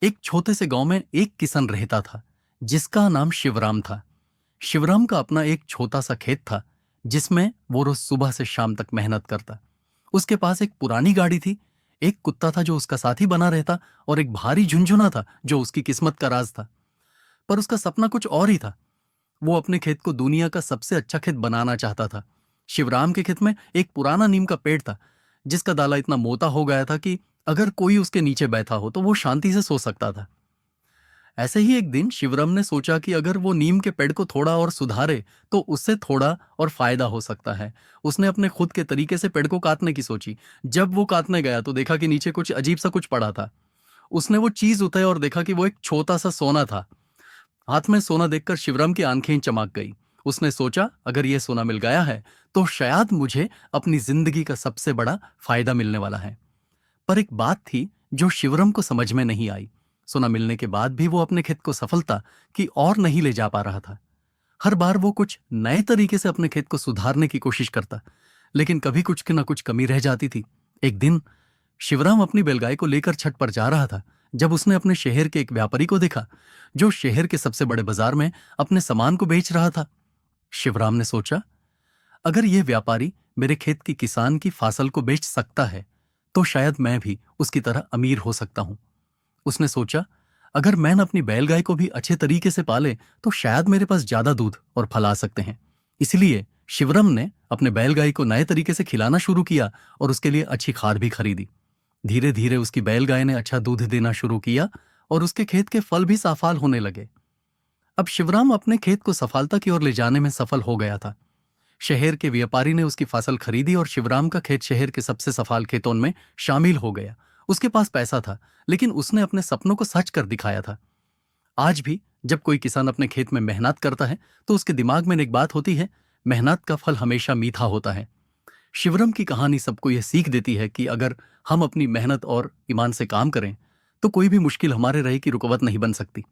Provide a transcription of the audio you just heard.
एक छोटे से गांव में एक किसान रहता था जिसका नाम शिवराम था। शिवराम का अपना एक छोटा सा खेत था जिसमें वो रोज सुबह से शाम तक मेहनत करता। उसके पास एक पुरानी गाड़ी थी, एक कुत्ता था जो उसका साथी बना रहता, और एक भारी झुनझुना था जो उसकी किस्मत का राज था। पर उसका सपना कुछ और ही था। वो अपने खेत को दुनिया का सबसे अच्छा खेत बनाना चाहता था। शिवराम के खेत में एक पुराना नीम का पेड़ था जिसका डाला इतना मोटा हो गया था कि अगर कोई उसके नीचे बैठा हो तो वो शांति से सो सकता था। ऐसे ही एक दिन शिवराम ने सोचा कि अगर वो नीम के पेड़ को थोड़ा और सुधारे तो उससे थोड़ा और फायदा हो सकता है। उसने अपने खुद के तरीके से पेड़ को काटने की सोची। जब वो काटने गया तो देखा कि नीचे कुछ अजीब सा कुछ पड़ा था। उसने वो चीज उठाई और देखा कि वो एक छोटा सा सोना था। हाथ में सोना देखकर शिवराम की आंखें चमक गई। उसने सोचा, अगर ये सोना मिल गया है तो शायद मुझे अपनी जिंदगी का सबसे बड़ा फायदा मिलने वाला है। पर एक बात थी जो शिवराम को समझ में नहीं आई। सोना मिलने के बाद भी वो अपने खेत को सफलता की और नहीं ले जा पा रहा था। हर बार वो कुछ नए तरीके से अपने खेत को सुधारने की कोशिश करता, लेकिन कभी कुछ की ना कुछ कमी रह जाती थी। एक दिन शिवराम अपनी बैलगाय को लेकर छत पर जा रहा था जब उसने अपने शहर के एक व्यापारी को देखा जो शहर के सबसे बड़े बाजार में अपने सामान को बेच रहा था। शिवराम ने सोचा, अगर यह व्यापारी मेरे खेत की किसान की फसल को बेच सकता है तो शायद मैं भी उसकी तरह अमीर हो सकता हूं। उसने सोचा, अगर मैं अपनी बैलगाय को भी अच्छे तरीके से पाले तो शायद मेरे पास ज्यादा दूध और फल आ सकते हैं। इसलिए शिवराम ने अपने बैलगाय को नए तरीके से खिलाना शुरू किया और उसके लिए अच्छी खाद भी खरीदी। धीरे धीरे उसकी बैलगाय ने अच्छा दूध देना शुरू किया और उसके खेत के फल भी साफाल होने लगे। अब शिवराम अपने खेत को सफलता की ओर ले जाने में सफल हो गया था। शहर के व्यापारी ने उसकी फसल खरीदी और शिवराम का खेत शहर के सबसे सफल खेतों में शामिल हो गया। उसके पास पैसा था, लेकिन उसने अपने सपनों को सच कर दिखाया था। आज भी जब कोई किसान अपने खेत में मेहनत करता है तो उसके दिमाग में एक बात होती है, मेहनत का फल हमेशा मीठा होता है। शिवराम की कहानी सबको यह सीख देती है कि अगर हम अपनी मेहनत और ईमान से काम करें तो कोई भी मुश्किल हमारे राह की रुकावट नहीं बन सकती।